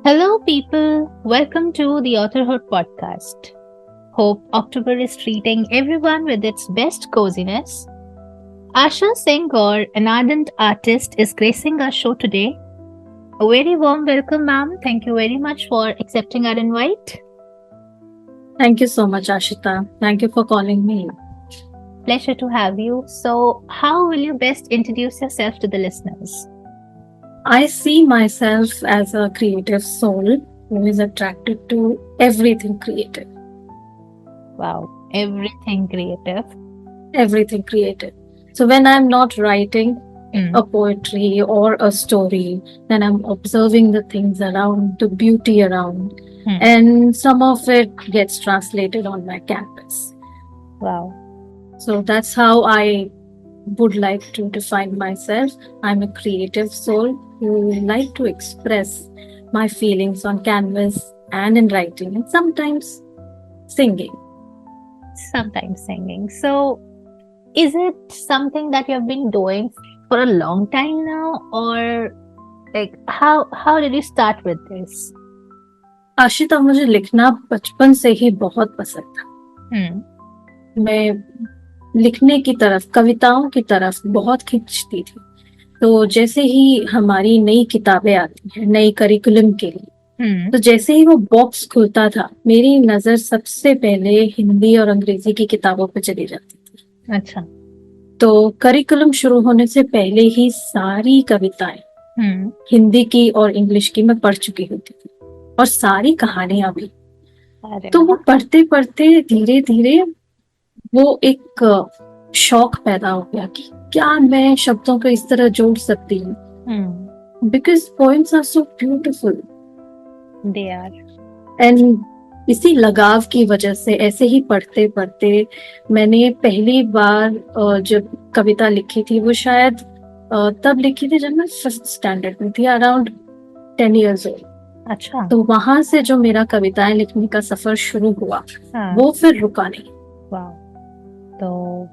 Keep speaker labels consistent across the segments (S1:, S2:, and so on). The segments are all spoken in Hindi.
S1: Hello, people. Welcome to the AuthorHood podcast. Hope October is treating everyone with its best coziness. Asha Singh Gaur, an ardent artist, is gracing our show today. A very warm welcome, ma'am. Thank you very much for accepting our invite.
S2: Thank you so much, Ashita. Thank you for calling me.
S1: Pleasure to have you. So, how will you best introduce yourself to the listeners?
S2: I see myself as a creative soul who is attracted to everything creative.
S1: Wow, everything creative.
S2: Everything creative. So when I'm not writing
S1: Hmm.
S2: a poetry or a story, then I'm observing the things around, the beauty around, and some of it gets translated on my canvas.
S1: Wow.
S2: So that's how I would like to define myself. I'm a creative soul who like to express my feelings on canvas and in writing and sometimes singing.
S1: Sometimes singing. So, is it something that you've been doing for a long time now, or like how did you start with this?
S2: Ashita, मुझे लिखना बचपन से ही बहुत पसंद था. मैं लिखने की तरफ, कविताओं की तरफ बहुत खींचती थी. तो जैसे ही हमारी नई किताबें आती हैं नई करिकुलम के लिए, तो जैसे ही वो बॉक्स खुलता था, मेरी नजर सबसे पहले हिंदी और अंग्रेजी की किताबों पे चली जाती थी.
S1: अच्छा.
S2: तो करिकुलम शुरू होने से पहले ही सारी कविताएं हिंदी की और इंग्लिश की मैं पढ़ चुकी होती थी, और सारी कहानियां भी. तो वो पढ़ते पढ़ते धीरे धीरे वो एक शौक पैदा हो गया कि क्या मैं शब्दों को इस तरह जोड़ सकती हूँ. Because poems are so beautiful.
S1: They are.
S2: And इसी लगाव की वजह से ऐसे ही पढ़ते पढ़ते मैंने पहली बार जब कविता लिखी थी, वो शायद तब लिखी थी जब मैं 5th स्टैंडर्ड में थी, अराउंड 10 years old.
S1: अच्छा.
S2: तो वहां से जो मेरा कविताएं लिखने का सफर शुरू हुआ, वो फिर रुका नहीं.
S1: वाह. तो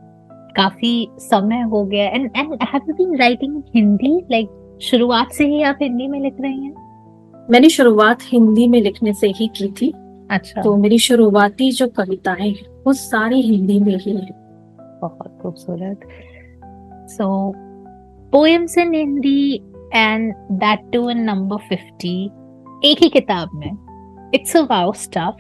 S1: काफी समय हो गया. And have you been writing Hindi, like शुरुआत से ही आप हिंदी में लिख रही हैं?
S2: मैंने शुरुआत हिंदी में लिखने से ही की थी.
S1: अच्छा.
S2: तो मेरी शुरुआती जो कविताएं हैं वो सारी हिंदी में ही है.
S1: बहुत खूबसूरत. So poems in Hindi and that too in number 50, एक ही किताब में. It's a wow stuff.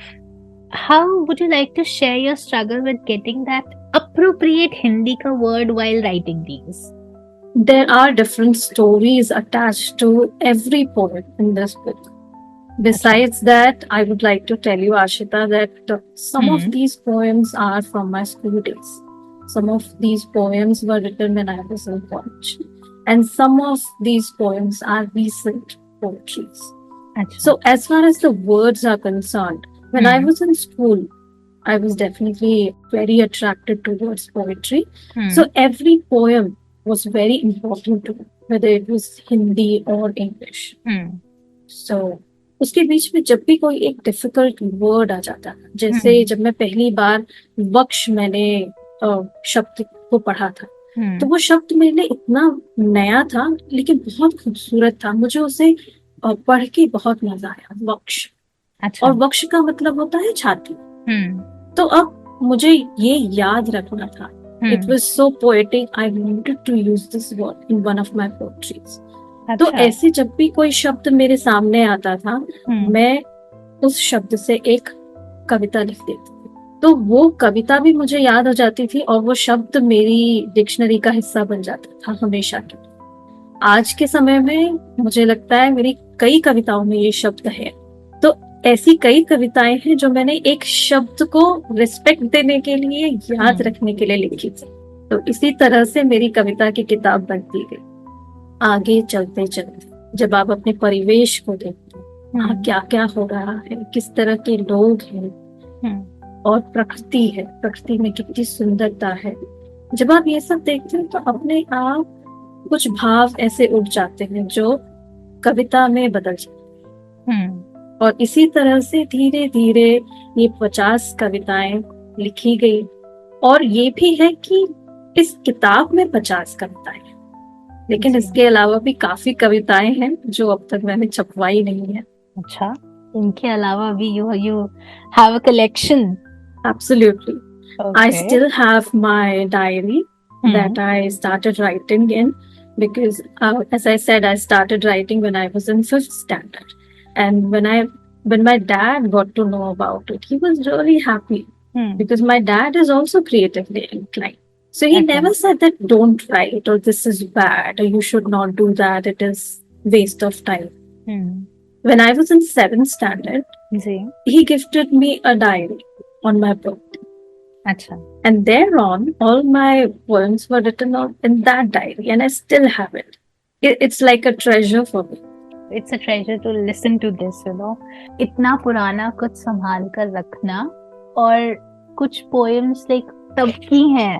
S1: How would you like to share your struggle with getting that appropriate Hindi ka word while writing these?
S2: There are different stories attached to every poem in this book. Besides that, I would like to tell you, Ashita, that some of these poems are from my school days. Some of these poems were written when I was in college. And some of these poems are recent poetries. So as far as the words are concerned, when I was in school, I was definitely very attracted towards poetry. So every poem was very important to me, whether it was Hindi or English. So उसके बीच में जब भी कोई एक डिफिकल्ट वर्ड आ जाता था, जैसे जब मैं पहली बार वक्ष मैंने शब्द को पढ़ा था, तो वो शब्द मेरे लिए इतना नया था लेकिन बहुत खूबसूरत था. मुझे उसे पढ़ के बहुत मजा आया. वक्ष.
S1: अच्छा.
S2: और वक्ष का मतलब होता है छाती. तो अब मुझे ये याद रखना था. It was so poetic. I wanted to use this word in one of my poetries. तो ऐसे जब भी कोई शब्द मेरे सामने आता था, मैं उस शब्द से एक कविता लिख देती थी. तो वो कविता भी मुझे याद हो जाती थी और वो शब्द मेरी डिक्शनरी का हिस्सा बन जाता था हमेशा के. आज के समय में मुझे लगता है मेरी कई कविताओं में ये शब्द है. तो ऐसी कई कविताएं हैं जो मैंने एक शब्द को रिस्पेक्ट देने के लिए, याद रखने के लिए लिखी थी. तो इसी तरह से मेरी कविता की किताब बनती गई. आगे चलते चलते जब आप अपने परिवेश को देखते हैं, क्या क्या हो रहा है, किस तरह के लोग हैं, और प्रकृति है, प्रकृति में कितनी सुंदरता है, जब आप ये सब देखते हैं तो अपने आप कुछ भाव ऐसे उठ जाते हैं जो कविता में बदल जाते हैं. और इसी तरह से धीरे धीरे ये 50 कविताएं लिखी गई. और ये भी है कि इस किताब में 50 कविताएं हैं, लेकिन इसके अलावा भी काफी कविताएं हैं जो अब तक मैंने छपवाई नहीं है.
S1: अच्छा, इनके अलावा भी you have a collection.
S2: Absolutely. I
S1: Okay.
S2: still have my diary that I started writing in, because as I said, I started writing when I was in 5th standard. And when my dad got to know about it, he was really happy, because my dad is also creatively inclined. So he never said that don't write, or this is bad, or you should not do that, it is waste of time. When I was in 7th standard, he gifted me a diary on my birthday.
S1: Acha.
S2: And thereon, all my poems were written in that diary, and I still have it. It's like a treasure for me.
S1: It's a treasure to listen to this, you know. इतना पुराना कुछ संभाल कर रखना, और कुछ poems like तब की हैं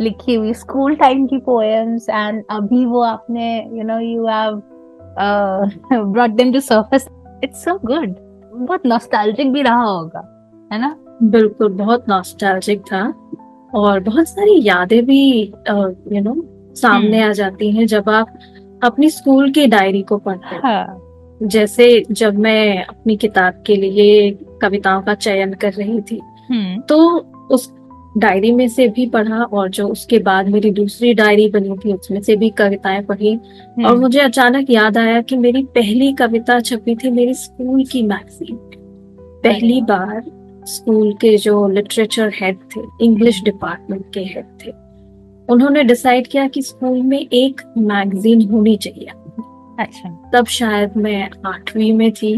S1: लिखी हुई, स्कूल टाइम की poems, and अभी वो आपने you have brought them to surface. It's so good. बहुत nostalgic भी रहा होगा, है ना?
S2: बिल्कुल, बहुत nostalgic था, और बहुत सारी यादें भी सामने आ जाती हैं जब आप अपनी स्कूल की डायरी को पढ़ते हैं। हाँ. जैसे जब मैं अपनी किताब के लिए कविताओं का चयन कर रही थी, तो उस डायरी में से भी पढ़ा, और जो उसके बाद मेरी दूसरी डायरी बनी थी उसमें से भी कविताएं पढ़ी, और मुझे अचानक याद आया कि मेरी पहली कविता छपी थी मेरी स्कूल की मैगजीन में। पहली बार स्कूल के जो लिटरेचर हेड थे, इंग्लिश डिपार्टमेंट के हेड थे, उन्होंने डिसाइड किया कि स्कूल में एक मैगजीन होनी चाहिए। अच्छा। तब शायद मैं 8वीं में थी,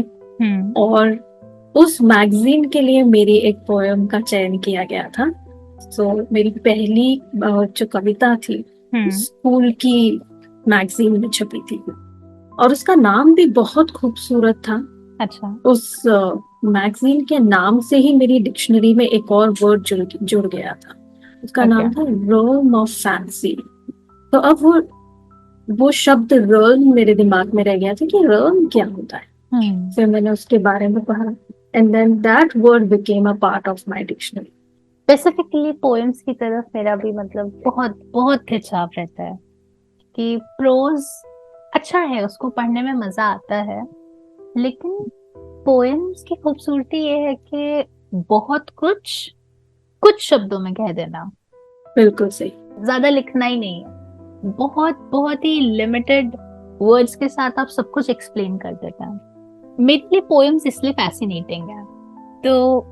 S2: और उस मैगजीन के लिए मेरी एक पोएम का चयन किया गया था। मेरी पहली जो कविता थी स्कूल की मैगजीन में छपी थी, और उसका नाम भी बहुत खूबसूरत था। अच्छा। उस मैगजीन के नाम से ही मेरी डिक्शनरी में एक और वर्ड जुड़ गया था। उसका नाम था रोम ऑफ फैंसी। तो अब वो शब्द रर्न मेरे दिमाग में रह गया था कि रर्न क्या होता है। फिर मैंने उसके बारे में पढ़ा, and then that word became a part of my dictionary.
S1: Specifically poems की तरफ मेरा भी मतलब बहुत बहुत खिंचाव रहता है कि प्रोज अच्छा है, उसको पढ़ने में मजा आता है, लेकिन पोएम्स की खूबसूरती ये है कि बहुत कुछ शब्दों में कह देना।
S2: बिल्कुल सही।
S1: ज्यादा लिखना ही नहीं है, बहुत बहुत ही लिमिटेड वर्ड्स के साथ आप सब कुछ एक्सप्लेन कर देते हैं। मेरे लिए पोएम्स इसलिए फैसिनेटिंग है। तो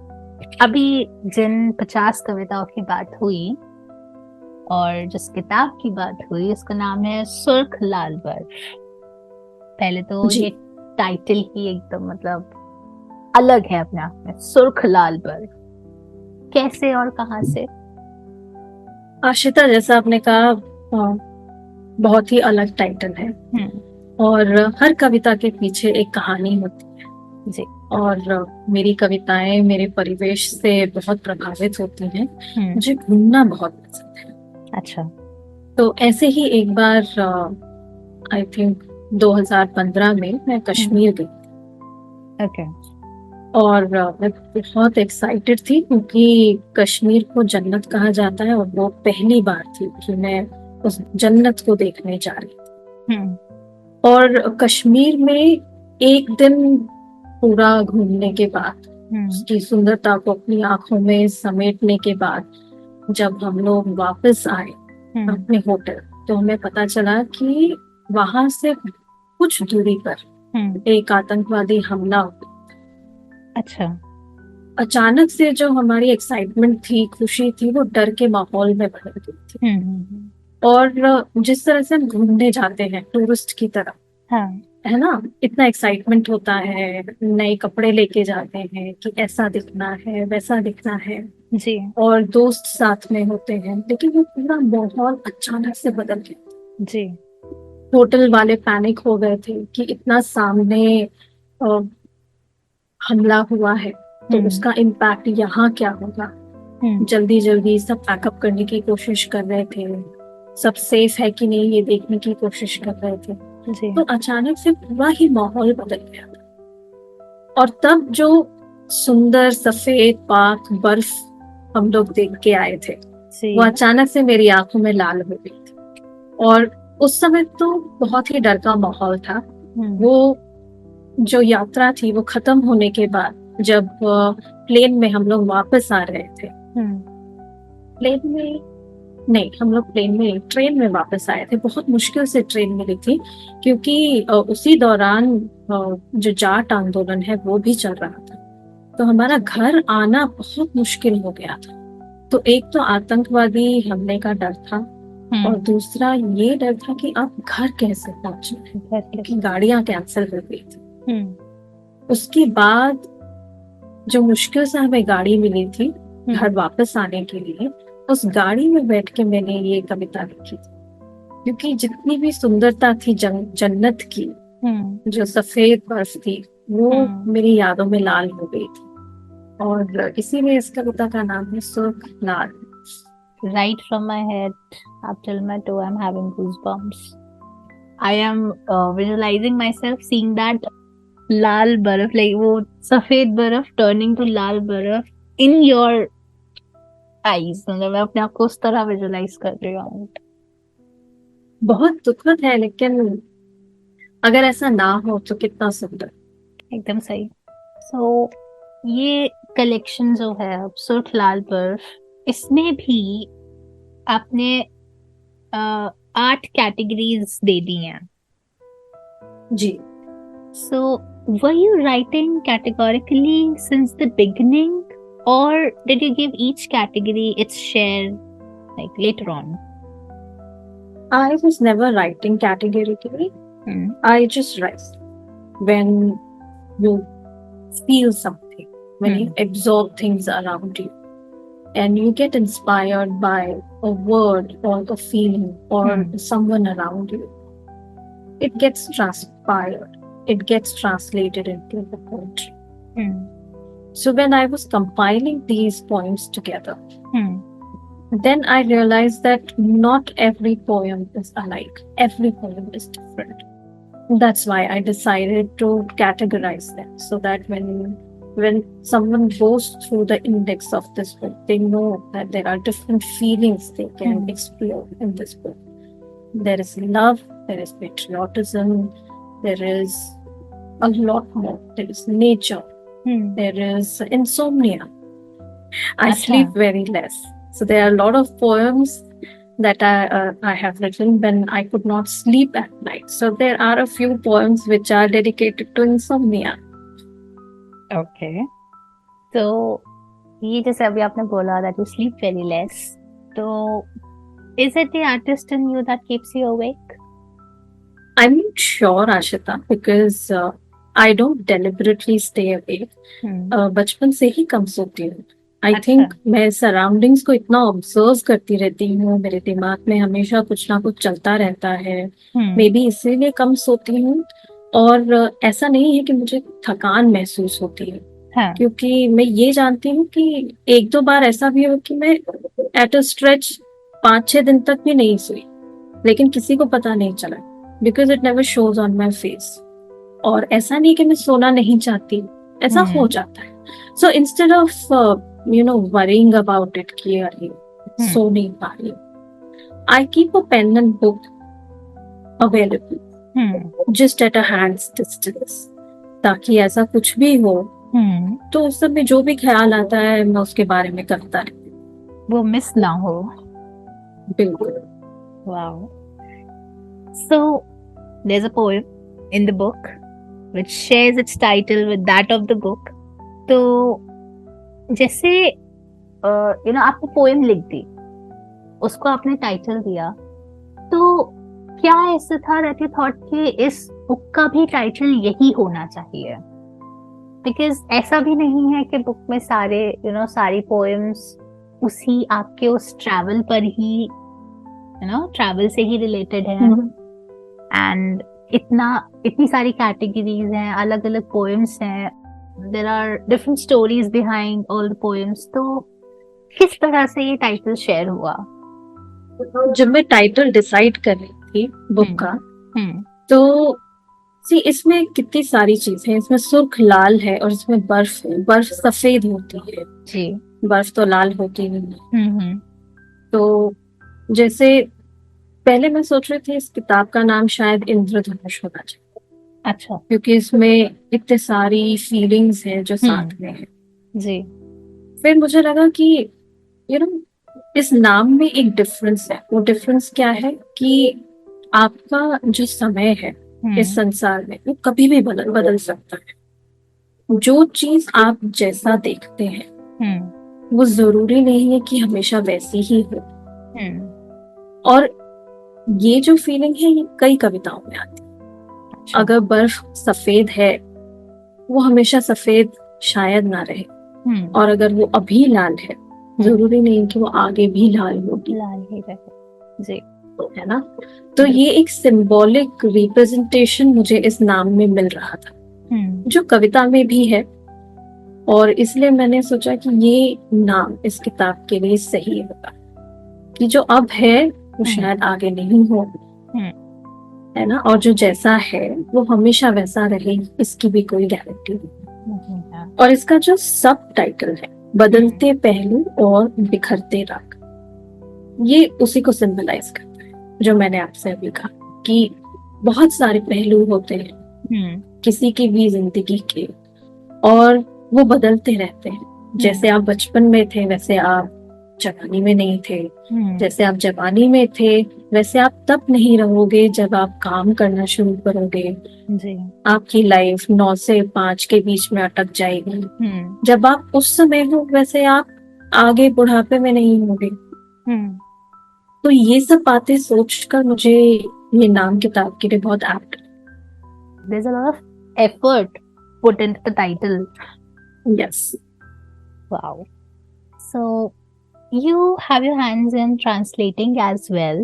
S1: अभी जिन 50 कविताओं की बात हुई और जिस किताब की बात हुई, उसका नाम है सुर्ख लाल बर्फ। पहले तो ये टाइटल ही एकदम मतलब अलग है अपने आप में, सुर्ख लाल बर्फ। कैसे और कहां से?
S2: आशिता, जैसा आपने कहा, बहुत ही अलग टाइटल है, और हर कविता के पीछे एक कहानी होती है जी। और मेरी कविताएं मेरे परिवेश से बहुत प्रभावित होती हैं। मुझे घूमना बहुत पसंद है। अच्छा। तो ऐसे ही एक बार आई थिंक 2015 में मैं कश्मीर गई। ओके। और मैं बहुत एक्साइटेड थी, क्योंकि कश्मीर को जन्नत कहा जाता है, और वो पहली बार थी कि मैं उस जन्नत को देखने जा रही थी। और कश्मीर में एक दिन पूरा घूमने के बाद, उसकी सुंदरता को अपनी आंखों में समेटने के बाद, जब हम लोग वापस आए अपने होटल, तो हमें पता चला कि वहां से कुछ दूरी पर एक आतंकवादी हमला हुआ। अच्छा। अचानक से जो हमारी एक्साइटमेंट थी, खुशी थी, वो डर के माहौल में बदल गई थी। और जिस तरह से हम घूमने जाते हैं टूरिस्ट की तरह, हाँ, है ना, इतना एक्साइटमेंट होता है, नए कपड़े लेके जाते हैं कि ऐसा दिखना है, वैसा दिखना है जी, और दोस्त साथ में होते हैं, लेकिन वो पूरा माहौल अचानक से बदल गया जी। होटल वाले पैनिक हो गए थे कि इतना सामने हमला हुआ है, तो उसका इम्पैक्ट यहाँ क्या होगा। जल्दी जल्दी सब पैकअप करने की कोशिश कर रहे थे, सब सेफ है कि नहीं ये देखने की कोशिश कर रहे थे जी। तो अचानक से पूरा ही माहौल बदल गया था, और तब जो सुंदर सफेद पाक बर्फ हम लोग देख के आए थे, वो अचानक से मेरी आंखों में लाल हो गई थी। और उस समय तो बहुत ही डर का माहौल था। वो जो यात्रा थी वो खत्म होने के बाद जब प्लेन में हम लोग वापस आ रहे थे, प्लेन में नहीं, हम लोग प्लेन में ट्रेन में वापस आए थे। बहुत मुश्किल से ट्रेन मिली थी क्योंकि उसी दौरान जो जाट आंदोलन है वो भी चल रहा था, तो हमारा घर आना बहुत मुश्किल हो गया था। तो एक तो आतंकवादी हमले का डर था और दूसरा ये डर था कि आप घर कैसे पहुंचे, क्योंकि गाड़ियां कैंसिल हो गई थी। उसके बाद जो मुश्किल से हमें गाड़ी मिली थी घर वापस आने के लिए, उस गाड़ी में बैठ के मैंने ये कविता लिखी थी, क्योंकि जितनी भी सुंदरता थी जन्नत की, जो सफेद बर्फ थी, वो मेरी यादों में लाल हो गई थी, और इसीलिए इस कविता का नाम है सुर्ख लाल।
S1: Right from my head up till my toe, I'm having goosebumps. I am visualizing myself seeing that लाल बर्फ, like वो सफेद बर्फ turning to लाल बर्फ in your eyes. मतलब मैं अपने आप को उस तरह विजुलाइज कर रही हूँ।
S2: बहुत दुखद है, लेकिन अगर ऐसा ना हो तो कितना सुंदर।
S1: एकदम सही। So ये कलेक्शन जो है सुर्ख लाल बर्फ, इसमें भी आपने 8 कैटेगरीज दे दी हैं।
S2: जी।
S1: So were you writing categorically since the beginning, or did you give each category its share like later on?
S2: I was never writing categorically. I just write when you feel something, when you absorb things around you, and you get inspired by a word or a feeling or someone around you. It gets transpired. It gets translated into the poetry. So when I was compiling these poems together, then I realized that not every poem is alike. Every poem is different. That's why I decided to categorize them, so that when someone goes through the index of this book, they know that there are different feelings they can explore in this book. There is love, there is patriotism, there is a lot more. There is nature, there is insomnia. I sleep very less. So there are a lot of poems that I have written when I could not sleep at night. So there are a few poems which are dedicated to insomnia.
S1: Okay. So ये जैसे अभी आपने बोला that you sleep very less, तो is it the artist in you that keeps you awake?
S2: I'm not sure, Ashita, because I don't deliberately stay awake. बचपन से ही कम सोती हूँ। I think मैं सराउंडिंग्स को इतना ऑब्जर्व करती रहती हूँ, मेरे दिमाग में हमेशा कुछ ना कुछ चलता रहता है, मे बी इसीलिए कम सोती हूँ। और ऐसा नहीं है कि मुझे थकान महसूस होती है, क्योंकि मैं ये जानती हूँ कि एक दो बार ऐसा भी हो कि मैं एट अ स्ट्रेच 5-6 दिन तक भी नहीं सोई, लेकिन किसी को पता नहीं चला, because it never shows on my face. और ऐसा नहीं कि मैं सोना नहीं चाहती, ऐसा हो जाता है। So instead of worrying about it कि अरे सो नहीं पा रही, I keep a pen and book available just at a hand's distance, ताकि ऐसा कुछ भी हो तो उस समय जो भी ख्याल आता है मैं उसके बारे में करता रहती हूँ,
S1: वो मिस ना हो।
S2: बिल्कुल।
S1: Wow. So there's a poem in the book which shares its title with that of the book. तो जैसे आपने पोएम लिख दी, उसको आपने टाइटल दिया, तो क्या ऐसा था that you thought कि इस बुक का भी टाइटल यही होना चाहिए? बिकॉज ऐसा भी नहीं है कि बुक में सारे सारी पोएम्स उसी आपके उस ट्रैवल पर ही ट्रैवल से ही रिलेटेड है, एंड इतनी सारी कैटेगरीज हैं, अलग अलग पोएम्स हैं, there are different stories behind all the poems. तो किस तरह से ये टाइटल शेयर हुआ?
S2: जब मैं टाइटल डिसाइड कर रही थी बुक का, तो इसमें कितनी सारी चीजें हैं। इसमें सुर्ख लाल है और इसमें बर्फ है। बर्फ सफेद होती है जी, बर्फ तो लाल होती नहीं है। तो जैसे पहले मैं सोच रही थी इस किताब का नाम शायद इंद्रधनुष होना चाहिए,
S1: अच्छा,
S2: क्योंकि इसमें इतने सारी फीलिंग्स हैं जो साथ में है
S1: जी।
S2: फिर मुझे लगा कि यू नो इस नाम में एक डिफरेंस है। वो डिफरेंस क्या है कि आपका जो समय है इस संसार में वो कभी भी बदल सकता है। जो चीज आप जैसा देखते हैं वो जरूरी नहीं है कि हमेशा वैसी ही हो। और ये जो फीलिंग है ये कई कविताओं में आती है।
S1: अच्छा।
S2: अगर बर्फ सफेद है वो हमेशा सफेद शायद ना रहे, और अगर वो अभी लाल है जरूरी नहीं कि वो आगे भी लाल होगी।
S1: लाल ही रहे, जी।
S2: है ना? तो ये एक सिंबॉलिक रिप्रेजेंटेशन मुझे इस नाम में मिल रहा था, जो कविता में भी है, और इसलिए मैंने सोचा कि ये नाम इस किताब के लिए सही होगा कि जो अब है वो शायद आगे नहीं हो, है ना? और जो जैसा है वो हमेशा वैसा रहे, इसकी भी कोई गारंटी नहीं। और इसका जो सब टाइटल है, बदलते पहलू और बिखरते रंग, ये उसी को सिंबलाइज करता है जो मैंने आपसे अभी कहा कि बहुत सारे पहलू होते हैं किसी की भी जिंदगी के, और वो बदलते रहते हैं। जैसे आप बचपन में थे वैसे आप जवानी में नहीं थे, जैसे आप जवानी में थे वैसे आप तब नहीं रहोगे जब आप काम करना शुरू करोगे।
S1: जी। आपकी
S2: लाइफ 9 से 5 के बीच में अटक जाएगी। जब आप उस समय हो वैसे आप आगे बुढ़ापे में नहीं होंगे। तो ये सब बातें सोचकर मुझे ये नाम किताब के लिए बहुत apt.
S1: There's a lot of effort put into the title.
S2: Yes.
S1: Wow. So you have your hands in translating as well.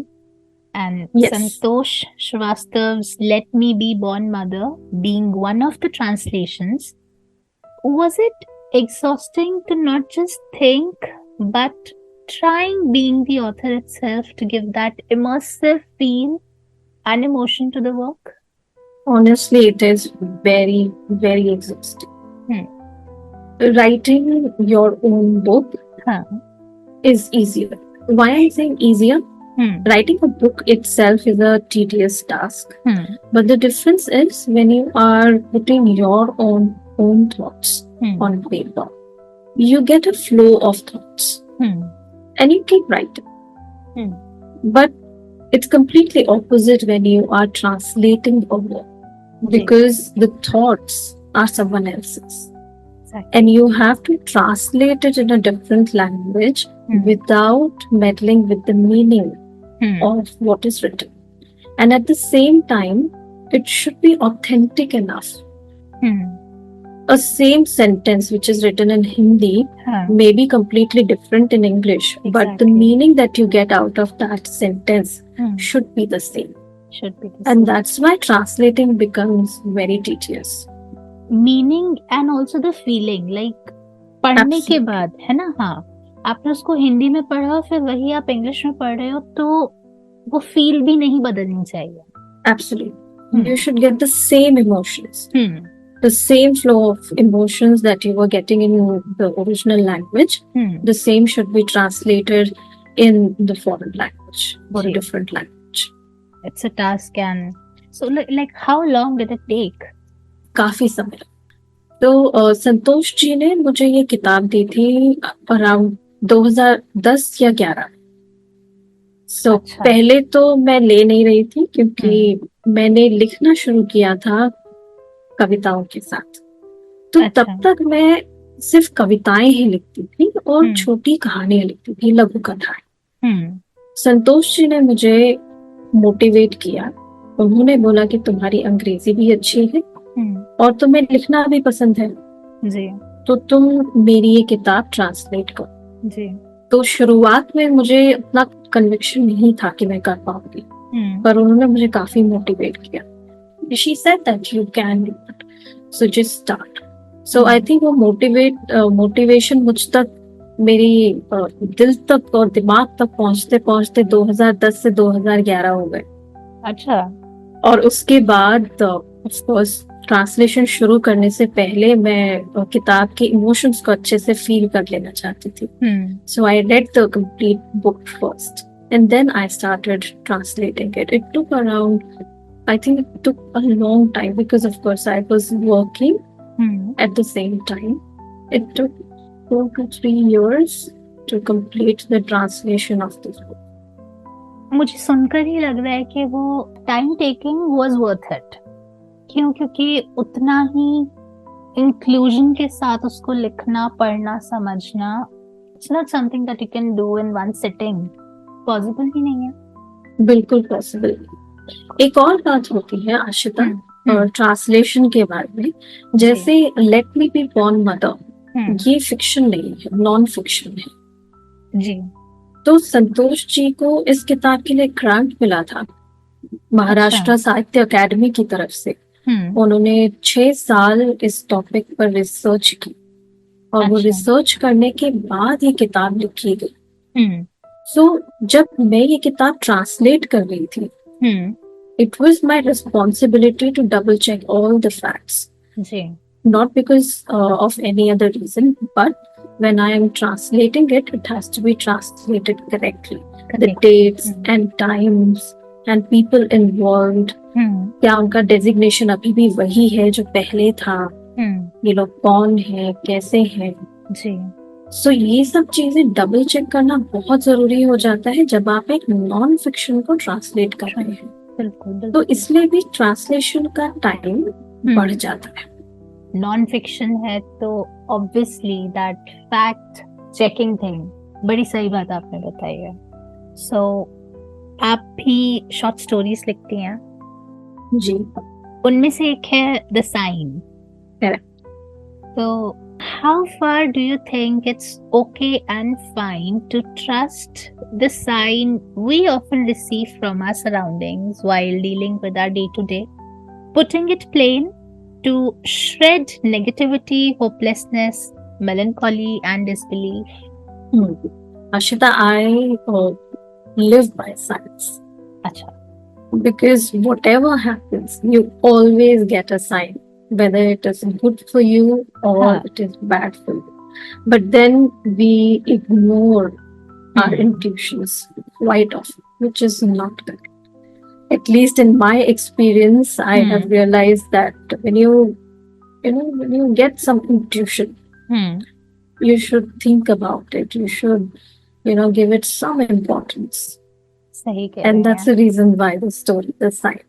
S1: And
S2: Yes.
S1: Santosh Srivastav's Let Me Be Born Mother being one of the translations, was it exhausting to not just think but trying being the author itself to give that immersive feel and emotion to the work?
S2: Honestly, it is very, very exhausting. Writing your own book is easier. Why I'm saying easier? Writing a book itself is a tedious task. But the difference is when you are putting your own thoughts on paper, you get a flow of thoughts and you keep writing. But it's completely opposite when you are translating a work, because the thoughts are someone else's. Exactly. And you have to translate it in a different language without meddling with the meaning of what is written. And at the same time, it should be authentic enough. A same sentence which is written in Hindi may be completely different in English, but the meaning that you get out of that sentence should be the same. And that's why translating becomes very tedious.
S1: Meaning and also the feeling, like पढ़ने के बाद, है ना? हाँ, आपने उसको हिंदी में पढ़ा फिर वही आप इंग्लिश में पढ़ रहे हो तो वो फील भी नहीं बदलनी चाहिए.
S2: Absolutely. You should get the same emotions. The same flow of emotions that you were getting in the original language, the same should be translated in the foreign language or a different language.
S1: It's a task. And so like how long did it take?
S2: काफी समय. तो संतोष जी ने मुझे ये किताब दी थी अराउंड 2010 या 11. अच्छा. पहले तो मैं ले नहीं रही थी क्योंकि मैंने लिखना शुरू किया था कविताओं के साथ. तो अच्छा. तब तक मैं सिर्फ कविताएं ही लिखती थी और छोटी कहानियां लिखती थी, लघु कथाएं. संतोष जी ने मुझे मोटिवेट किया. उन्होंने बोला कि तुम्हारी अंग्रेजी भी अच्छी है और तुम्हें लिखना भी पसंद है जी, तो तुम मेरी ये किताब ट्रांसलेट करो जी. तो शुरुआत में मुझे उतना कन्विक्शन नहीं था कि मैं कर पाऊंगी, पर उन्होंने मुझे काफी मोटिवेट किया. She said that you can do it, so just start. So I think वो मोटिवेशन मुझ तक, मेरी दिल तक और दिमाग तक पहुंचते पहुंचते 2010 से 2011 हो गए. अच्छा. और उसके बाद ऑफ कोर्स ट्रांसलेशन शुरू करने से पहले मैं किताब के इमोशंस को अच्छे से फील कर लेना चाहती थी. So I read the complete book first and then I started translating it. It took around I think it took a long time because, of course, I was working at the same time. It took 2 to 3 years to complete the translation of this book.
S1: मुझे सुनकर ही लग रहा है कि वो time taking was worth it. क्यों? क्योंकि उतना ही इंक्लूजन के साथ उसको लिखना, पढ़ना, समझना, it's not something that you can do in one sitting. Possible ही नहीं है।
S2: बिल्कुल पॉसिबल। एक और बात होती है आशिता और ट्रांसलेशन के बारे में, जैसे let me be born mother, ये फिक्शन नहीं है, नॉन फिक्शन है
S1: जी।
S2: तो संतोष जी को इस किताब के लिए ग्रांट मिला था महाराष्ट्र साहित्य अकादमी की तरफ से। उन्होंने 6 साल इस टॉपिक पर रिसर्च की और वो रिसर्च करने के बाद ये किताब लिखी गई। सो जब मैं ये किताब ट्रांसलेट कर रही थी, it was my responsibility to double check all the facts. Not because of any other reason, but when I am translating it, it has to be translated correctly. The dates and times and people involved. क्या उनका डेजिग्नेशन अभी भी वही है जो पहले था? ये लोग कौन है, कैसे हैं? सो ये सब चीजें डबल चेक करना बहुत जरूरी हो जाता है जब आप एक नॉन फिक्शन को ट्रांसलेट कर रहे हैं।
S1: बिल्कुल।
S2: तो इसलिए भी ट्रांसलेशन का टाइम बढ़ जाता है।
S1: नॉन फिक्शन है तो obviously that fact checking thing, बड़ी सही बात आपने बताई है। सो आप भी शॉर्ट स्टोरीज लिखती हैं
S2: जी।
S1: उनमें से एक है द साइन। तो how far do you think it's okay and fine to trust the sign we often receive from our surroundings while dealing with our day-to-day? Putting it plain, to shred negativity, hopelessness, melancholy, and disbelief.
S2: Ashita, I live by signs.
S1: Acha.
S2: Because whatever happens, you always get a sign, whether it is good for you or it is bad for you. But then we ignore our intuitions quite often, which is not good. At least in my experience, I have realized that when you get some intuition, you should think about it. You should, give it some importance. And that's the reason why the story, the sign.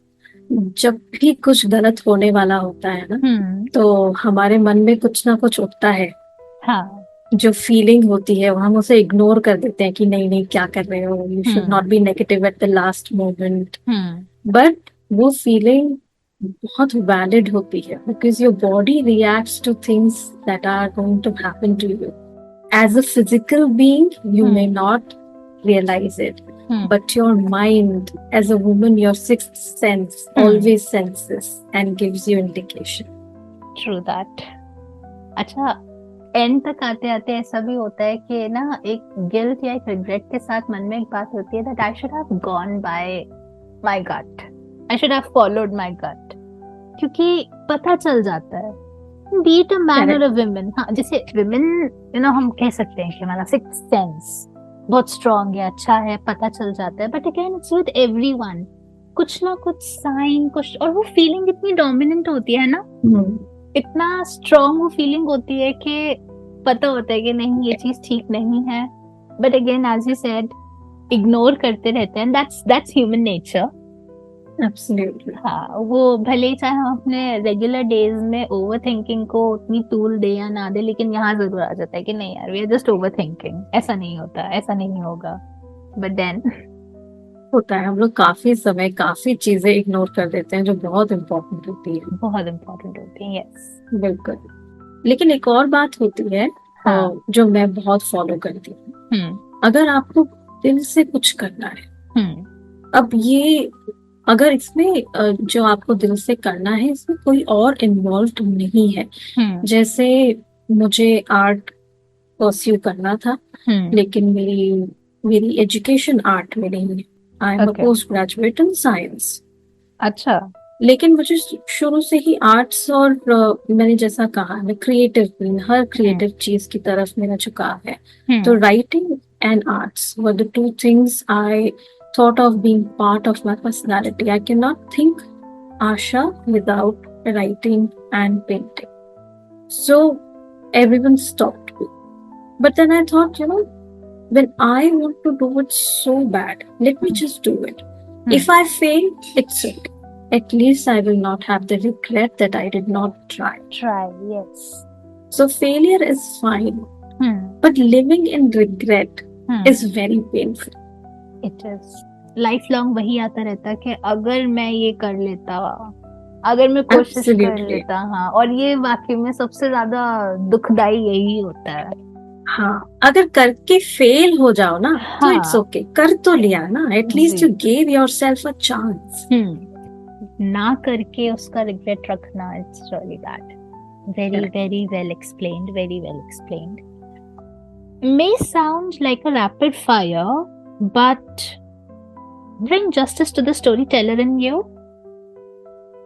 S2: जब भी कुछ गलत होने वाला होता है ना, तो हमारे मन में कुछ ना कुछ उठता है। जो फीलिंग होती है वो हम उसे इग्नोर कर देते हैं कि नहीं क्या कर रहे हो, you should not be negative at the last moment. But वो फीलिंग बहुत वैलिड होती है because your body reacts to things that are going to happen to you. As a physical being you may not realize it, but your mind, as a woman, your sixth sense always senses and gives you indication.
S1: True that. अच्छा, एंड तक आते आते ऐसा भी होता है कि ना एक गिल्ट या एक रिग्रेट के साथ मन में एक बात होती है that I should have gone by my gut, I should have followed my gut, क्योंकि पता चल जाता है be it a man or a woman। हाँ, जैसे women हम कह सकते हैं कि हमारा sixth sense बहुत स्ट्रॉन्ग है, अच्छा है, पता चल जाता है। But again it's with everyone, कुछ ना कुछ साइन, कुछ, और वो फीलिंग इतनी डोमिनेंट होती है ना, इतना स्ट्रॉन्ग वो फीलिंग होती है कि पता होता है कि नहीं ये चीज ठीक नहीं है, but again as you said ignore करते रहते हैं। That's human nature.
S2: एब्सोल्युटली।
S1: हाँ, वो भले चाहे हम अपने रेगुलर डेज में ओवर थिंकिंग को उतनी तूल दे या ना दे, लेकिन यहाँ जरूर आ जाता है कि नहीं यार, we are just over thinking, ऐसा नहीं होता, ऐसा नहीं होगा। बट देन
S2: होता है, हम लोग काफी समय काफी चीजें इग्नोर कर देते हैं जो बहुत इम्पोर्टेंट होती है।
S1: बहुत इम्पोर्टेंट होती है, यस
S2: बिल्कुल। लेकिन एक और बात होती है जो मैं बहुत फॉलो करती हूँ। अगर आपको दिल से कुछ करना है, अब ये अगर इसमें जो आपको दिल से करना है इसमें कोई और इन्वॉल्व नहीं है, जैसे मुझे आर्ट परस्यू करना था, लेकिन मेरी एजुकेशन आर्ट में नहीं है। I am a post graduate in science.
S1: अच्छा।
S2: लेकिन मुझे शुरू से ही आर्ट्स और मैंने जैसा कहा मैं क्रिएटिव, हर क्रिएटिव चीज की तरफ मेरा झुकाव है। तो writing and arts were the 2 things I thought of being part of my personality. I cannot think Asha without writing and painting. So everyone stopped me. But then I thought, when I want to do it so bad, let me just do it. If I fail, it's okay. At least I will not have the regret that I did not try.
S1: Yes.
S2: So failure is fine. But living in regret is very painful.
S1: It is. Life long वही आता रहता कि अगर मैं ये कर लेता, अगर मैं कोशिश कर लेता. हाँ, और ये वाकई में सबसे ज्यादा दुखदाई यही होता है.
S2: हाँ, अगर करके फेल हो जाओ ना, तो इट्स ओके, कर तो लिया ना, at least you give yourself a chance.
S1: ना करके उसका रिग्रेट रखना, it's really bad. Very, very well explained. Very well explained. May sound like a rapid fire, but bring justice to the storyteller in you.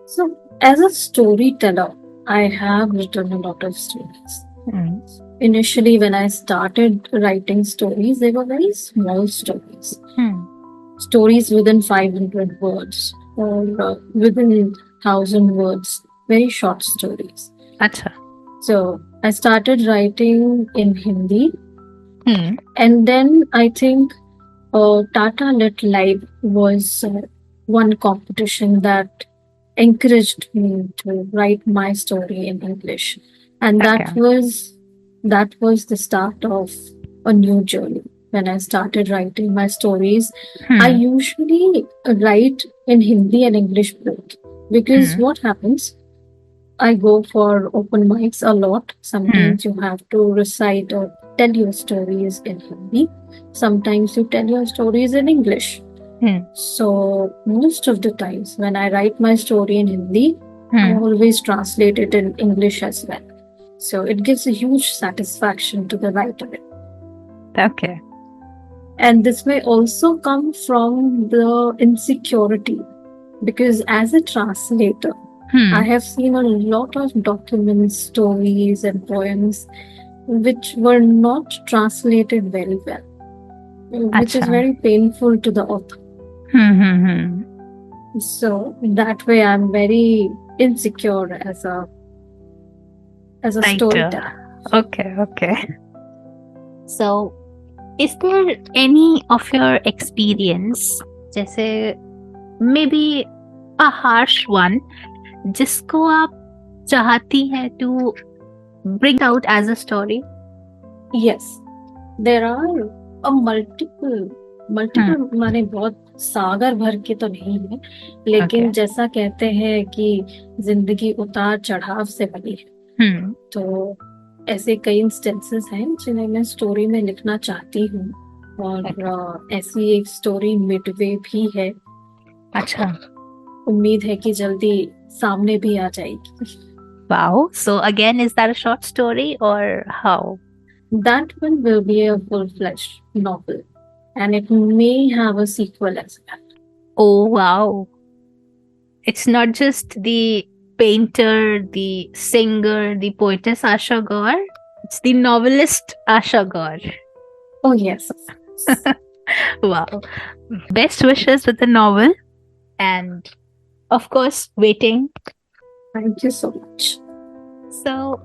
S2: So, as a storyteller, I have written a lot of stories. Initially, when I started writing stories, they were very small stories. Stories within 500 words or within 1,000 words, very short stories.
S1: Acha.
S2: So I started writing in Hindi, and then I think Tata Lit Live was one competition that encouraged me to write my story in English, and that was the start of a new journey. When I started writing my stories, I usually write in Hindi and English both, because what happens? I go for open mics a lot. Sometimes you have to recite or tell your stories in Hindi. Sometimes you tell your stories in English. So most of the times when I write my story in Hindi, I always translate it in English as well. So it gives a huge satisfaction to the writer.
S1: Okay.
S2: And this may also come from the insecurity, because as a translator, I have seen a lot of documents, stories, and poems which were not translated very well, which is very painful to the author. So that way, I'm very insecure as a storyteller.
S1: Okay. So, is there any of your experience, जैसे maybe a harsh one, जिसको आप चाहती है to bring out as a story?
S2: Yes, there are a multiple माने बहुत सागर भर के तो नहीं है, लेकिन जैसा कहते हैं कि जिंदगी उतार चढ़ाव से बनी है, तो ऐसे कई इंस्टेंसेस हैं जिन्हें मैं स्टोरी में लिखना चाहती हूँ, और ऐसी एक स्टोरी मिडवे भी है.
S1: अच्छा.
S2: उम्मीद है कि जल्दी सामने भी आ जाएगी.
S1: Wow. So again, is that a short story or how?
S2: That one will be a full-fledged novel, and it may have a sequel as well.
S1: Oh, wow. It's not just the painter, the singer, the poetess Asha Gaur. It's the novelist Asha Gaur.
S2: Oh, yes.
S1: Wow. Best wishes with the novel. And of course, waiting.
S2: Thank you so much.
S1: So,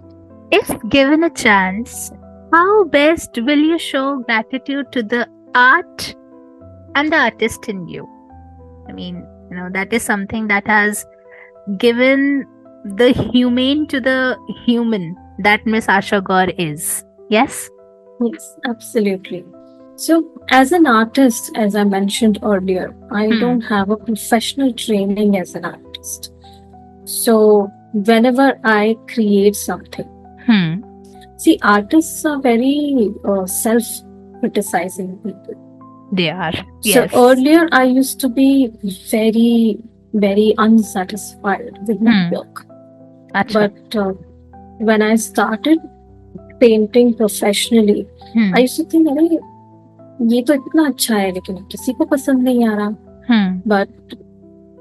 S1: if given a chance, how best will you show gratitude to the art and the artist in you? I mean, that is something that has given the humane to the human that Miss Asha Gaur is. Yes?
S2: Yes, absolutely. So, as an artist, as I mentioned earlier, I don't have a professional training as an artist. So, whenever I create something, see, artists are very self-criticizing people.
S1: They are.
S2: Yes. So, earlier I used to be very, very unsatisfied with my work. But when I started painting professionally, I used to think, अरे ये तो इतना अच्छा है लेकिन किसी को पसंद नहीं आ रहा. But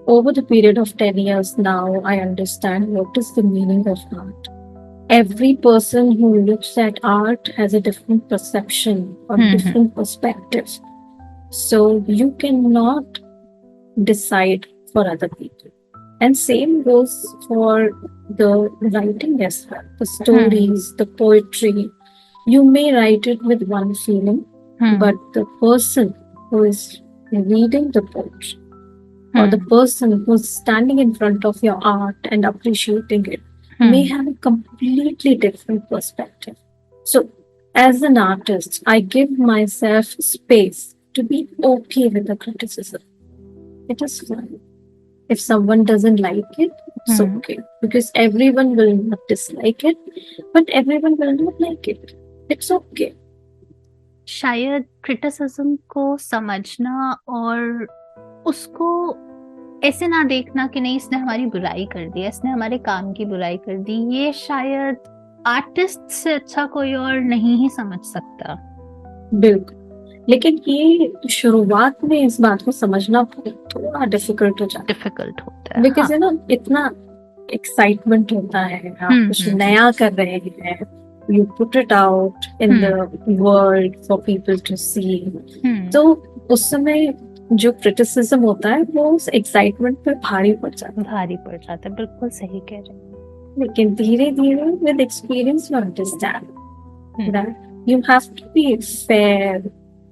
S2: over the period of 10 years now, I understand what is the meaning of art. Every person who looks at art has a different perception or different perspective. So you cannot decide for other people. And same goes for the writing as well. The stories, the poetry. You may write it with one feeling, but the person who is reading the poetry or the person who's standing in front of your art and appreciating it may have a completely different perspective. So, as an artist, I give myself space to be okay with the criticism. It is fine. If someone doesn't like it, it's okay. Because everyone will not dislike it, but everyone will not like it. It's okay.
S1: शायद क्रिटिसिज्म को समझना और उसको ऐसे ना देखना कि नहीं इसने हमारी बुराई कर दी, इसने हमारे काम की बुराई कर दी, ये शायद आर्टिस्ट से अच्छा कोई और नहीं ही समझ सकता.
S2: बिल्कुल. लेकिन ये शुरुआत में इस बात को समझना थोड़ा डिफिकल्ट हो जाता
S1: है.
S2: बिकॉज यू नो इतना एक्साइटमेंट होता है, आप कुछ नया कर रहे हैं, you put it out in the world for people to see. तो उस समय जो क्रिटिसिज्म होता है वो उस एक्साइटमेंट पे भारी पड़ जाता
S1: है. बिल्कुल सही कह रहे हैं.
S2: लेकिन धीरे धीरे with experience you understand that you have to be fair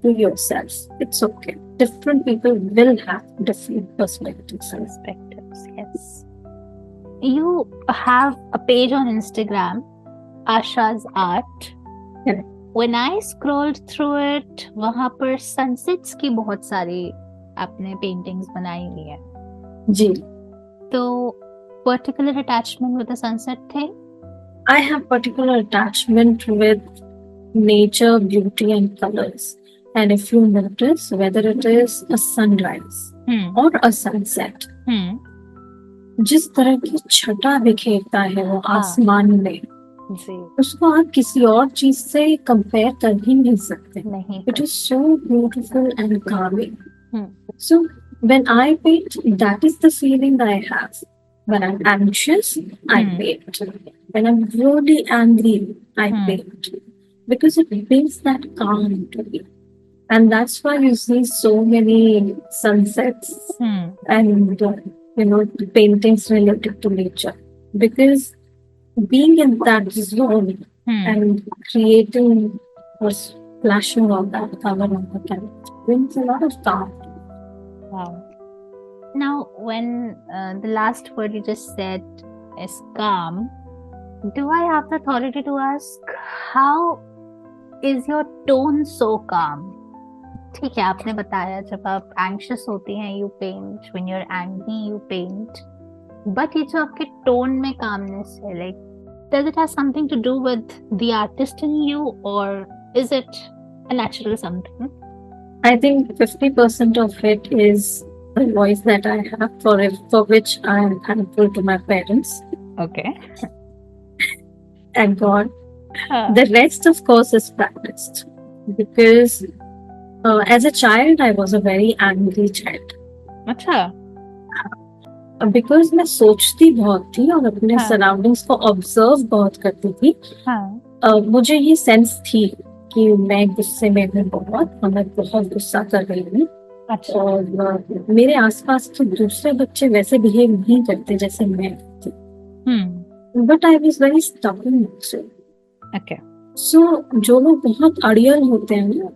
S2: to yourself. It's okay. Different people will have different perspectives.
S1: Yes. You have a page on Instagram, Asha's Art.
S2: Yeah.
S1: When I scrolled through it, वहाँ पर सनसेट्स की बहुत सारी आपने पेंटिंग्स बनाई हुई है.
S2: जी.
S1: तो particular attachment with the sunset thing?
S2: I have particular attachment with nature, beauty and colors. And if you notice, whether it is a sunrise or a sunset, जिस तरह की छटा बिखेरता है वो आसमान में, उसको आप किसी और चीज से कंपेयर कर ही नहीं सकते. It is so beautiful and calming. So when I paint, that is the feeling I have. When I'm anxious, I paint. When I'm really angry, I paint. Because it brings that calm to me. And that's why you see so many sunsets and paintings related to nature. Because being in that zone and creating or splashing of that color on the canvas brings a lot of calm.
S1: Wow. Now, when the last word you just said is calm, do I have the authority to ask how is your tone so calm? ठीक है, आपने बताया जब आप एंग्शियस होती हैं you paint, when you are angry you paint, but ये जो आपके टोन में कामनेस है, like does it have something to do with the artist in you और is it a natural something?
S2: I think 50% of it is the voice that I have, for which I am thankful to my parents.
S1: Okay.
S2: And God. The rest, of course, is practiced. Because as a child, I was a very angry child.
S1: अच्छा.
S2: Because मैं सोचती बहुत थी और अपने सराउंडिंग्स को ऑब्जर्व बहुत करती थी. मुझे ये सेंस थी कि मैं गुस्से में हूँ बहुत, और मैं बहुत गुस्सा कर रही हूँ.
S1: अच्छा.
S2: और मेरे आसपास के दूसरे बच्चे वैसे बिहेव नहीं करते जैसे मैं थी. But I was very stubborn also.
S1: Okay.
S2: So जो लोग बहुत अड़ियल होते हैं ना,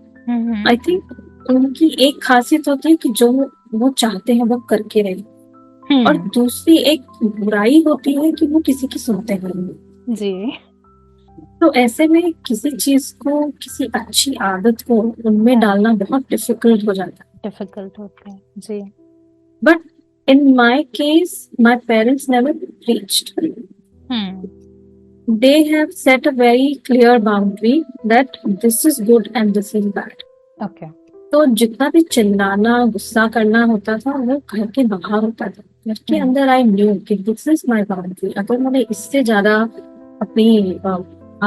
S2: आई थिंक उनकी एक खासियत होती है कि जो वो चाहते हैं वो करके रहे. और दूसरी एक बुराई होती है कि वो किसी की सुनते नहीं.
S1: जी.
S2: तो ऐसे में किसी चीज को, किसी अच्छी आदत को उनमें डालना बहुत डिफिकल्ट हो जाता है.
S1: डिफिकल्ट होता है. जी.
S2: But in my case my parents never preached. They have set a very clear boundary that this is good and this is bad.
S1: Okay.
S2: तो जितना भी चिल्लाना, गुस्सा करना होता था वो घर के बाहर होता था. घर के अंदर आई न्यू कि दिस इज माय बाउंड्री. अगर मैंने इससे ज्यादा अपनी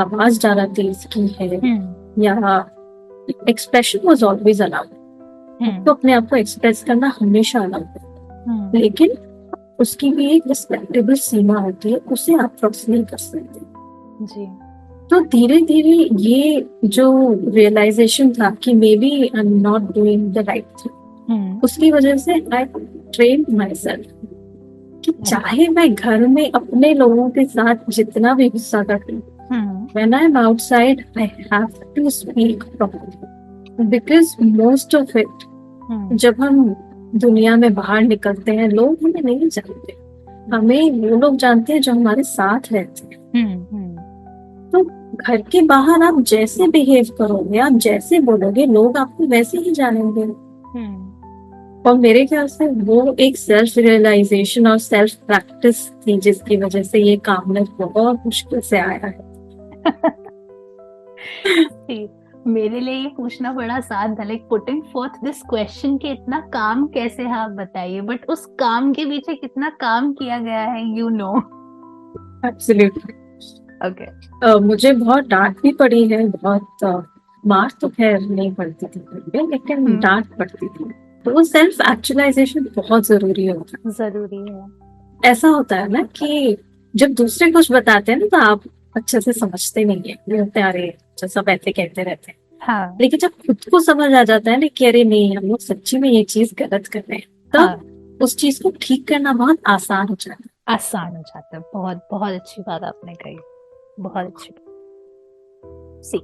S2: आवाज ज्यादा तेज की है या एक्सप्रेशन वाज ऑलवेज अलाउड. तो अपने आप को एक्सप्रेस करना हमेशा अलाउड है. लेकिन उसकी भी एक रिस्पेक्टेबल सीमा होती है, उसे आप क्रॉस नहीं कर सकते.
S1: जी.
S2: तो धीरे धीरे ये जो रियलाइजेशन था कि maybe I am not doing the right thing, उसकी वजह से आई ट्रेन माई सेल्फ कि चाहे मैं घर में अपने लोगों के साथ जितना भी गुस्सा करती हूँ, when I'm outside I have to speak properly because most of it जब हम दुनिया में बाहर निकलते हैं लोग हमें नहीं जानते, हमें वो लोग जानते हैं जो हमारे साथ रहते हैं। तो घर के बाहर आप जैसे बिहेव करोगे, आप जैसे बोलोगे, लोग आपको वैसे ही जानेंगे। और मेरे ख्याल से वो एक सेल्फ रियलाइजेशन और सेल्फ प्रैक्टिस थी जिसकी वजह से ये कामनेस बहुत मुश्किल से आया है।
S1: मेरे लिए ये पूछना बड़ा आसान था, like putting fourth this question कि इतना काम कैसे है आप बताइए, बट उस काम के पीछे कितना काम किया गया है, यू नो।
S2: एब्सोल्युटली। ओके। मुझे बहुत डांट भी पड़ी है, बहुत मार तो खैर नहीं पड़ती थी लेकिन डांट पड़ती थी। तो वो सेल्फ एक्चुअलाइजेशन बहुत जरूरी होता है।
S1: जरूरी है।
S2: ऐसा होता है ना कि जब दूसरे कुछ बताते हैं ना तो आप अच्छे से समझते नहीं है, ये होते अरे सब ऐसे कहते रहते हैं।
S1: हाँ।
S2: लेकिन जब खुद को समझ आ जाता है ना कि अरे नहीं हम लोग सच्ची में ये चीज गलत कर रहे हैं, तब उस चीज को ठीक करना बहुत आसान हो जाता है।
S1: आसान हो जाता है। बहुत बहुत अच्छी बात आपने कही, बहुत अच्छी।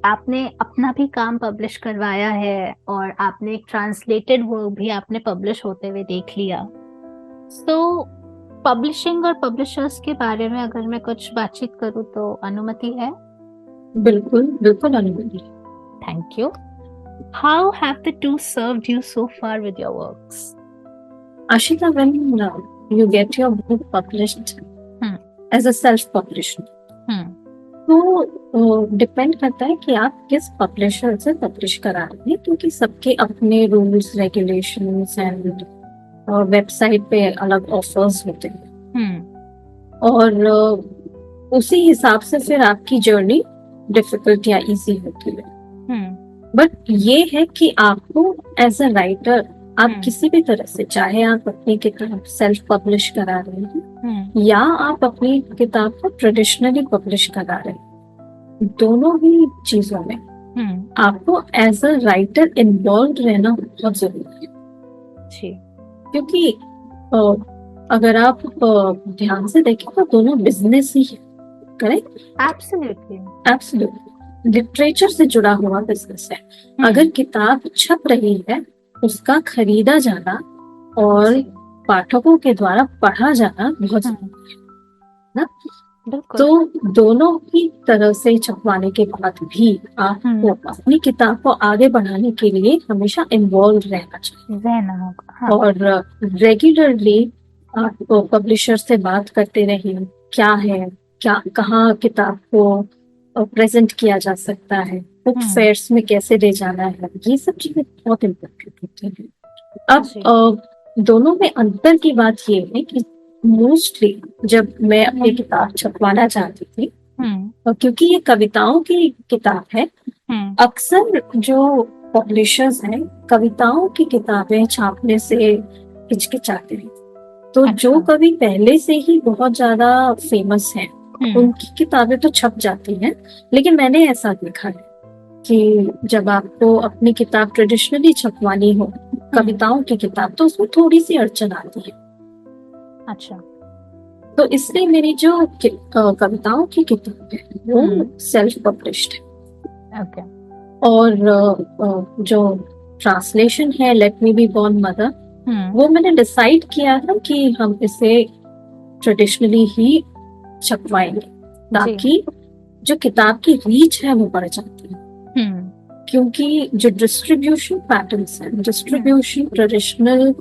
S1: आपने अपना भी काम पब्लिश करवाया है और आपने एक ट्रांसलेटेड वर्क भी आपने पब्लिश होते हुए देख लिया। तो पब्लिशिंग और पब्लिशर्स के बारे में अगर मैं कुछ बातचीत करूं तो अनुमति है?
S2: बिल्कुल बिल्कुल अनुमति।
S1: Thank you. How have the two served you so far with your works?
S2: Ashita, when you get your book published as a self-published, तो डिपेंड करता है कि आप किस पब्लिशर से पब्लिश करा रहे हैं, क्योंकि सबके अपने रूल्स रेगुलेशंस एंड वेबसाइट पे अलग ऑफर्स होते हैं। और उसी हिसाब से फिर आपकी जर्नी डिफिकल्ट या इजी होती है। बट ये है कि आपको एज अ राइटर आप किसी भी तरह से, चाहे आप अपनी किताब सेल्फ पब्लिश करा रहे हैं या आप अपनी किताब को ट्रेडिशनली पब्लिश करा रहे हैं, दोनों ही चीजों में आपको एज अ राइटर इन्वॉल्व रहना बहुत जरूरी है। क्योंकि अगर आप ध्यान से देखें तो दोनों बिजनेस ही है। करेक्ट?
S1: Absolutely
S2: absolutely. लिटरेचर से जुड़ा हुआ बिजनेस है। अगर किताब छप रही है, उसका खरीदा जाना और पाठकों के द्वारा पढ़ा जाना बहुत जरूरी है ना। तो दोनों की तरह से छपवाने के बाद भी आपको अपनी किताब को आगे बढ़ाने के लिए हमेशा इन्वॉल्व रहना चाहिए। और रेगुलरली आप पब्लिशर से बात करते रहिए, क्या है, क्या कहाँ किताब को प्रेजेंट किया जा सकता है, बुक फेयर्स में कैसे ले जाना है, ये सब चीजें बहुत इम्पोर्टेंट होती हैं। अब दोनों में अंतर की बात ये है कि मोस्टली जब मैं अपनी किताब छपवाना चाहती थी, क्योंकि ये कविताओं की किताब है, अक्सर जो पब्लिशर्स हैं कविताओं की किताबें छापने से हिचकिचाते हैं। तो जो कवि पहले से ही बहुत ज्यादा फेमस हैं उनकी किताबें तो छप जाती हैं, लेकिन मैंने ऐसा देखा है कि जब आपको अपनी किताब ट्रेडिशनली छपवानी हो, कविताओं की किताब, तो उसमें थोड़ी सी अड़चन आती है।
S1: अच्छा।
S2: तो इसलिए मेरी जो कविताओं की किताब है वो सेल्फ पब्लिश्ड है।
S1: ओके।
S2: और जो ट्रांसलेशन है let me be born mother, वो मैंने डिसाइड किया था कि हम इसे ट्रेडिशनली ही छपवाएंगे ताकि जो किताब की रीच है वो बढ़ जाती है। क्योंकि जो डिस्ट्रीब्यूशन पैटर्न्स है, डिस्ट्रीब्यूशन ट्रेडिशनल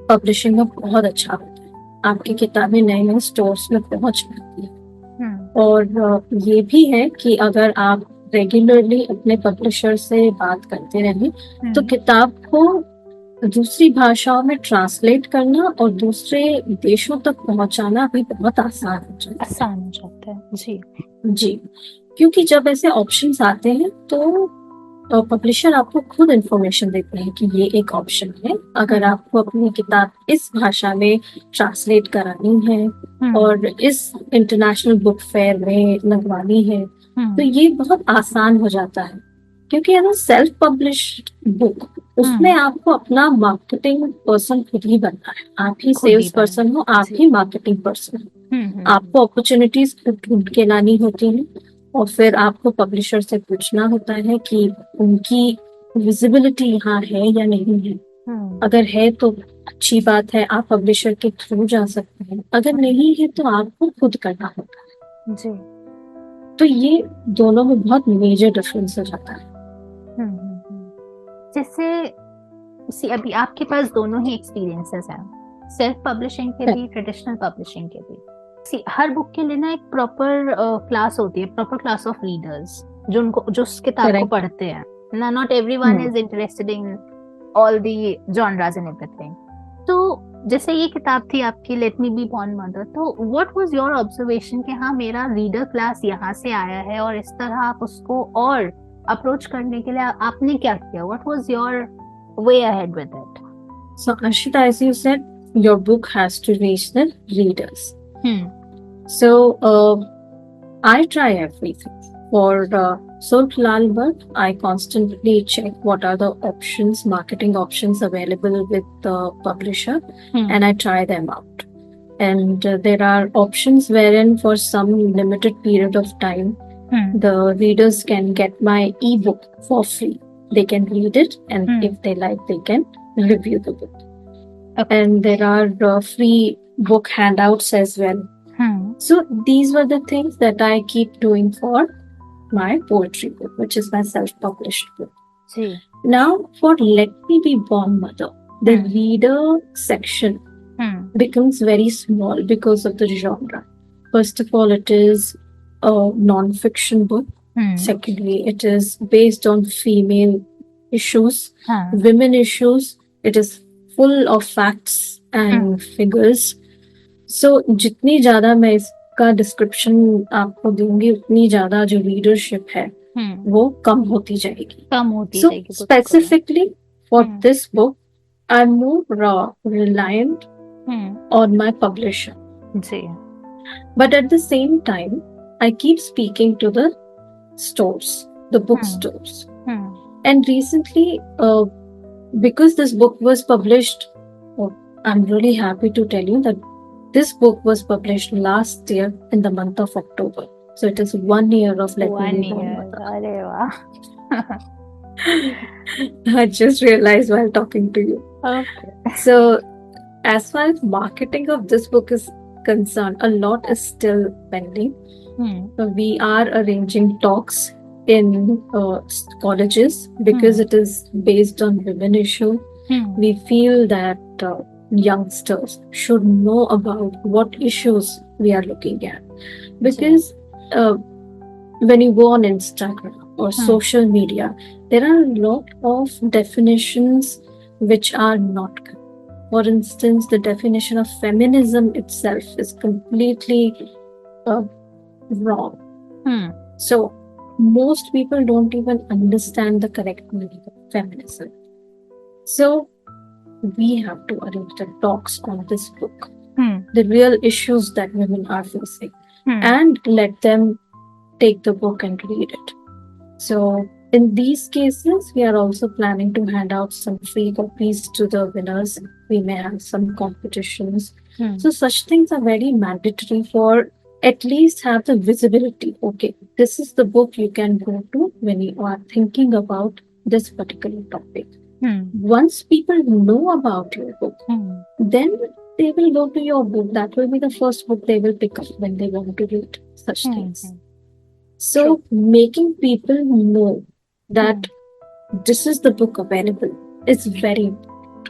S2: पब्लिशिंग में बहुत अच्छा होता है, आपकी किताबें नए नए स्टोर्स में पहुंच पाती है। और ये भी है कि अगर आप रेगुलरली अपने पब्लिशर से बात करते रहें तो किताब को दूसरी भाषाओं में ट्रांसलेट करना और दूसरे देशों तक पहुंचाना भी बहुत आसान हो जाता है। जी, क्योंकि जब ऐसे ऑप्शंस आते हैं तो पब्लिशर आपको खुद इंफॉर्मेशन देते हैं कि ये एक ऑप्शन है, अगर आपको अपनी किताब इस भाषा में ट्रांसलेट करानी है और इस इंटरनेशनल बुक फेयर में लगवानी है, तो ये बहुत आसान हो जाता है। क्योंकि अगर सेल्फ पब्लिश्ड बुक उसमें आपको अपना मार्केटिंग पर्सन खुद ही बनना है. आप ही सेल्स पर्सन हो, आप ही मार्केटिंग पर्सन हो. आपको अपॉर्चुनिटीज ढूंढ के लानी होती है और फिर आपको पब्लिशर से पूछना होता है कि उनकी विजिबिलिटी यहाँ है या नहीं है. अगर है तो अच्छी बात है, आप पब्लिशर के थ्रू जा सकते हैं. अगर नहीं है तो आपको खुद करना होता है जी. तो ये दोनों में बहुत मेजर डिफरेंस हो जाता है.
S1: जैसे अभी आपके पास दोनों ही एक्सपीरियंसेस हैं, सेल्फ पब्लिशिंग के भी, ट्रेडिशनल पब्लिशिंग के भी. हर बुक के लिए ना एक प्रॉपर क्लास होती है, प्रॉपर क्लास ऑफ रीडर्स जो उस किताब को पढ़ते हैं ना. Not everyone is interested in all the genres and everything. तो जैसे ये किताब थी आपकी late me be born mother, तो व्हाट वाज योर ऑब्जर्वेशन कि हाँ मेरा रीडर क्लास यहाँ से आया है और इस तरह आप उसको और अप्रोच करने के लिए आपने क्या किया? What was your way ahead with it?
S2: So Ashita, as you said, your book has to reach the readers. So I try everything. For Sultan book, I constantly check what are the options, marketing options available with the publisher, and I try them out. And there are options wherein for some limited period of time, the readers can get my ebook for free. They can read it, and if they like, they can review the book. Okay. And there are free book handouts as well. So these were the things that I keep doing for my poetry book, which is my self-published book.
S1: See.
S2: Now, for Let Me Be Born Mother, the reader section becomes very small because of the genre. First of all, it is a non-fiction book. Secondly, it is based on female issues, women issues. It is full of facts and figures. So जितनी ज़्यादा मैं इसका डिस्क्रिप्शन आपको दूंगी, उतनी ज़्यादा जो रीडरशिप है वो कम होती जाएगी. So specifically for this book, I'm more reliant on my publisher. But at the same time, I keep speaking to the stores, the bookstores. And recently, because this book was published, I'm really happy to tell you that this book was published last year in the month of October. So it is 1 year of Let Me Be Born Mother. I just realized while talking to you.
S1: Okay.
S2: So as far as marketing of this book is concerned, a lot is still pending. So we are arranging talks in colleges because it is based on women issue. We feel that youngsters should know about what issues we are looking at, because when you go on Instagram or social media, there are a lot of definitions which are not good. For instance, the definition of feminism itself is completely wrong. So most people don't even understand the correct meaning of feminism. So we have to arrange the talks on this book, the real issues that women are facing, and let them take the book and read it. So in these cases, we are also planning to hand out some free copies to the winners. We may have some competitions. So such things are very mandatory for at least have the visibility. Okay, this is the book you can go to when you are thinking about this particular topic. Once people know about your book, then they will go to your book. That will be the first book they will pick up when they want to read such things. So making people know that this is the book available is very important.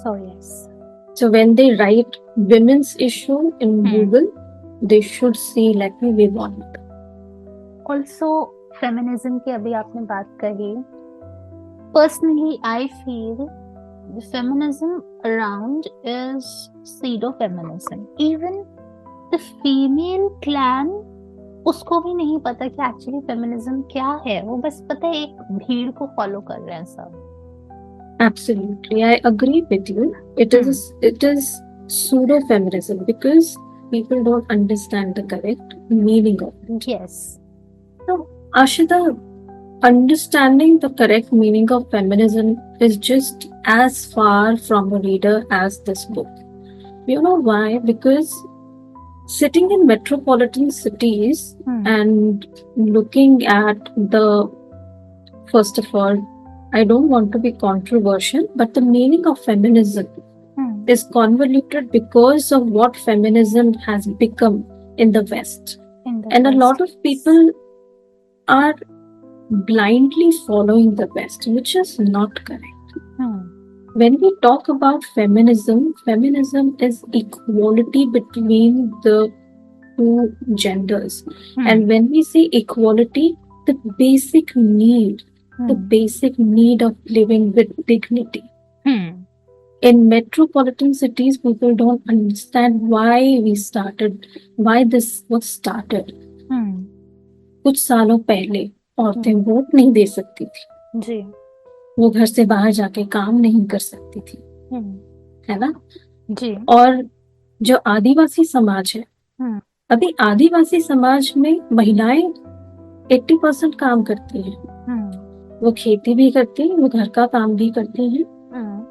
S1: So yes.
S2: So when they write women's issue in Google, they should see Let Me Be Born Mother.
S1: Also, feminism की अभी आपने बात कही. Personally, I feel the feminism around is pseudo-feminism. Even the female clan, उसको भी नहीं पता कि एक्चुअली फेमिनिज्म क्या है. वो बस पता है एक भीड़ को फॉलो कर रहे हैं सब.
S2: Absolutely, I agree with you. It is pseudo-feminism because people don't understand the correct meaning of it.
S1: Yes.
S2: So, Ashita, understanding the correct meaning of feminism is just as far from a reader as this book. You know why? Because sitting in metropolitan cities and looking at the, first of all, I don't want to be controversial, but the meaning of feminism is convoluted because of what feminism has become in the West. And a lot of people are blindly following the West, which is not correct. When we talk about feminism, feminism is equality between the two genders. And when we say equality, the basic need of living with dignity. In metropolitan cities, people don't understand why this was started. कुछ सालों पहले औरतें वोट नहीं दे सकती थी जी, वो घर से बाहर जाके काम नहीं कर सकती थी, है ना जी। और जो आदिवासी समाज है, अभी आदिवासी समाज में महिलाएं 80% काम करती हैं, वो खेती भी करती हैं, वो घर का काम भी करती हैं,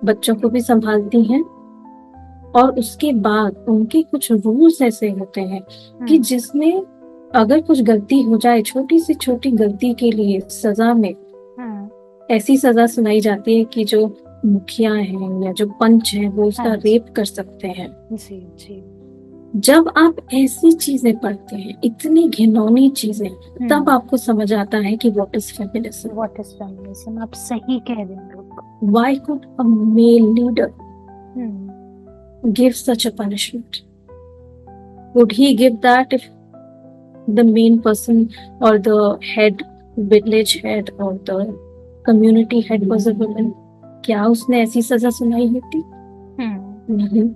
S2: बच्चों को भी संभालती हैं, और उसके बाद उनके कुछ रूल्स ऐसे होते हैं कि जिसमें अगर कुछ गलती हो जाए, छोटी से छोटी गलती के लिए सजा में ऐसी सजा सुनाई जाती है कि जो मुखिया हैं या जो पंच हैं वो उसका रेप कर सकते हैं जी जी। जब आप ऐसी चीजें पढ़ते हैं, इतनी घिनौनी चीजें, तब आपको समझ आता है कि व्हाट इज फेमिनिज्म।
S1: आप सही कह रहे हैं।
S2: Why could a male leader give such a punishment? Would he give that if the main person or the head, village head or the community head was a woman? क्या उसने ऐसी सजा सुनाई होती? नहीं.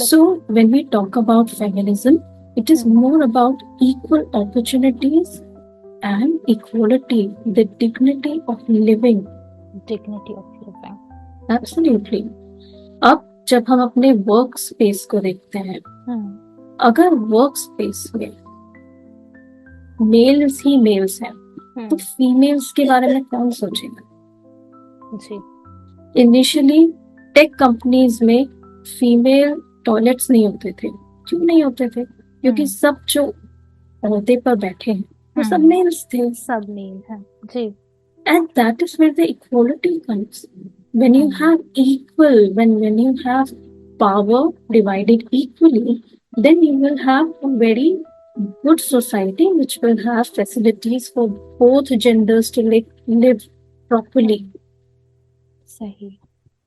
S2: So when we talk about feminism, it is more about equal opportunities and equality, the dignity of living. Absolutely. अब जब हम अपने वर्क स्पेस को देखते हैं, अगर वर्क स्पेस में मेल्स ही मेल्स हैं, तो फीमेल्स के बारे में कौन सोचेगा जी। इनिशियली टेक कंपनीज में फीमेल टॉयलेट्स नहीं होते थे। क्यों नहीं होते थे? क्योंकि सब जो ओहदे पर बैठे हैं वो सब मेल्स थे, सब मेल हैं जी। And that is where the equality comes. When you have equal, when you have power divided equally, then you will have a very good society which will have facilities for both genders to live properly. Sahi.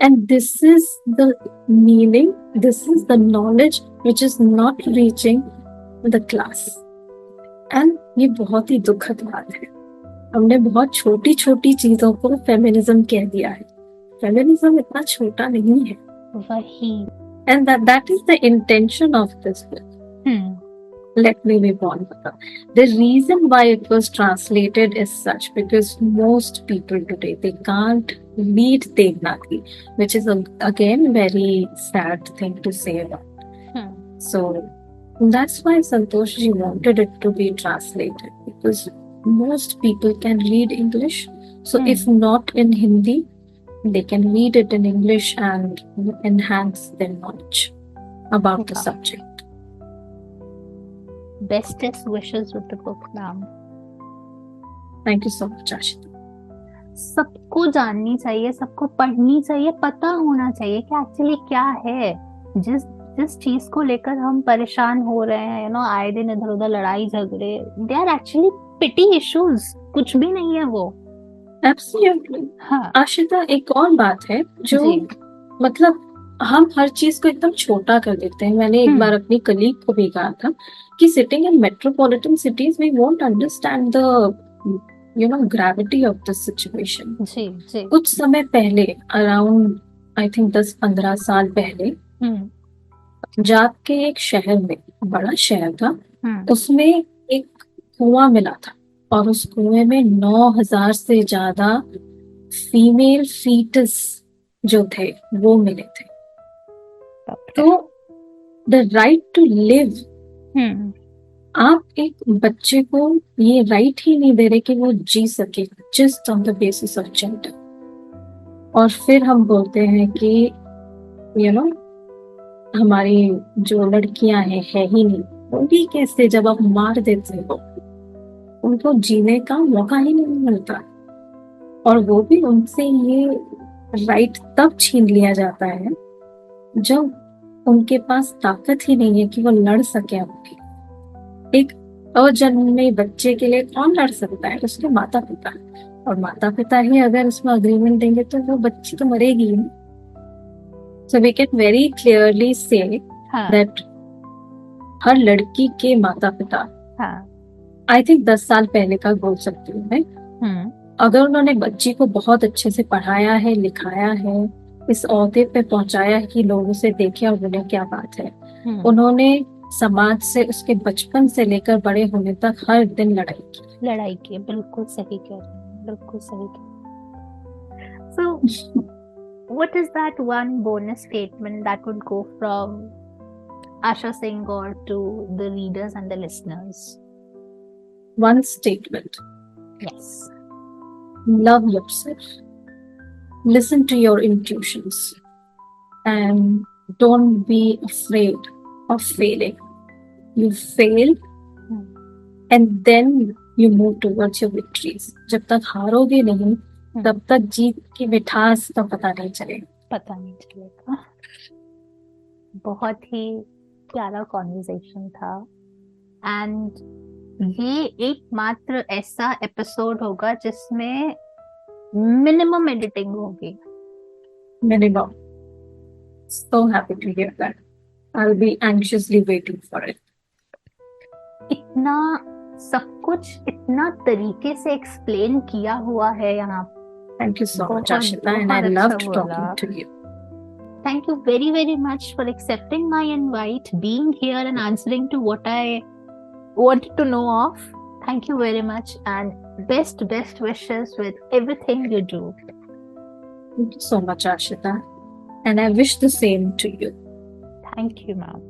S2: And this is the meaning, this is the knowledge which is not reaching the class. And ये बहुत ही दुखद बात है। हमने बहुत छोटी छोटी चीजों को फेमिनिज्म कह दिया है। फेमिनिज्म इतना छोटा नहीं है वही। And that is the intention of this book. Let me be born. The reason why it was translated is such because most people today they can't read Devanagari, which is again very sad thing to say about. So that's why Santosh ji wanted it to be translated, because most people can read English. So if not in Hindi, they can read it in English and enhance their knowledge about the subject.
S1: Bestest wishes with the book, ma'am.
S2: Thank you so much, Asha.
S1: सबको जाननी चाहिए, सबको पढ़नी चाहिए, पता होना चाहिए कि एक्चुअली क्या है। जिस चीज को लेकर हम परेशान हो रहे हैं, आए दिन इधर उधर लड़ाई झगड़े, they are actually petty issues, कुछ भी नहीं है वो।
S2: एब्सोल्युटली। हाँ। आशिता, एक और बात है जो मतलब हम हर चीज को एकदम छोटा कर देते हैं। मैंने एक बार अपनी कलीग को भी कहा था कि sitting in metropolitan cities we won't understand the gravity of the situation. जी। कुछ समय पहले, अराउंड आई थिंक 10-15 साल पहले, पंजाब के एक शहर में, बड़ा शहर था, उसमें एक कुआं मिला था और उस कुएं में 9,000 से ज्यादा फीमेल फीटस जो थे वो मिले थे। तो द राइट टू लिव आप एक बच्चे को ये राइट ही नहीं दे रहे कि वो जी सके just on the basis of gender. और फिर हम बोलते हैं कि यू नो हमारी जो लड़कियां हैं है ही नहीं। वो भी कैसे, जब आप मार देते हो उनको जीने का मौका ही नहीं मिलता, और वो भी उनसे ये राइट तब छीन लिया जाता है जब उनके पास ताकत ही नहीं है कि वो लड़ सके आपकी। एक अजन्मे बच्चे के लिए कौन लड़ सकता है? उसके माता पिता, और माता पिता ही अगर उसमें अग्रीमेंट देंगे तो वो बच्ची तो मरेगी ही। So we can very clearly see that हर लड़की के माता पिता, आई थिंक 10 साल पहले का बोल सकती हूँ मैं, अगर उन्होंने बच्ची को बहुत अच्छे से पढ़ाया है, लिखाया है, इस ओहदे पे पहुंचाया है कि लोग उसे देखें और बोले क्या बात है, उन्होंने समाज से उसके बचपन से लेकर बड़े होने तक हर दिन लड़ाई की।
S1: बिल्कुल सही कह रहे हैं, बिल्कुल सही कह। So what is that one bonus statement that would go from Asha Singh Gaur to the readers and the listeners?
S2: One statement.
S1: Yes.
S2: Love yourself. Listen to your intuitions. And don't be afraid of failing. You fail and then you move towards your victories. जब तक हारोगे नहीं तब तक जीत की मिठास का पता नहीं चलेगा।
S1: बहुत ही प्यारा कॉन्वर्सेशन था, एंड ये एकमात्र ऐसा एपिसोड होगा जिसमें मिनिमम एडिटिंग होगी।
S2: Minimum. So happy to hear that. I'll be anxiously waiting for it.
S1: इतना सब कुछ इतना तरीके से एक्सप्लेन किया हुआ है यहाँ।
S2: Thank you so much, Ashita, and I loved talking to you.
S1: Thank you very, very much for accepting my invite, being here and answering to what I wanted to know of. Thank you very much, and best wishes with everything you do.
S2: Thank you so much, Ashita, and I wish the same to you.
S1: Thank you, ma'am.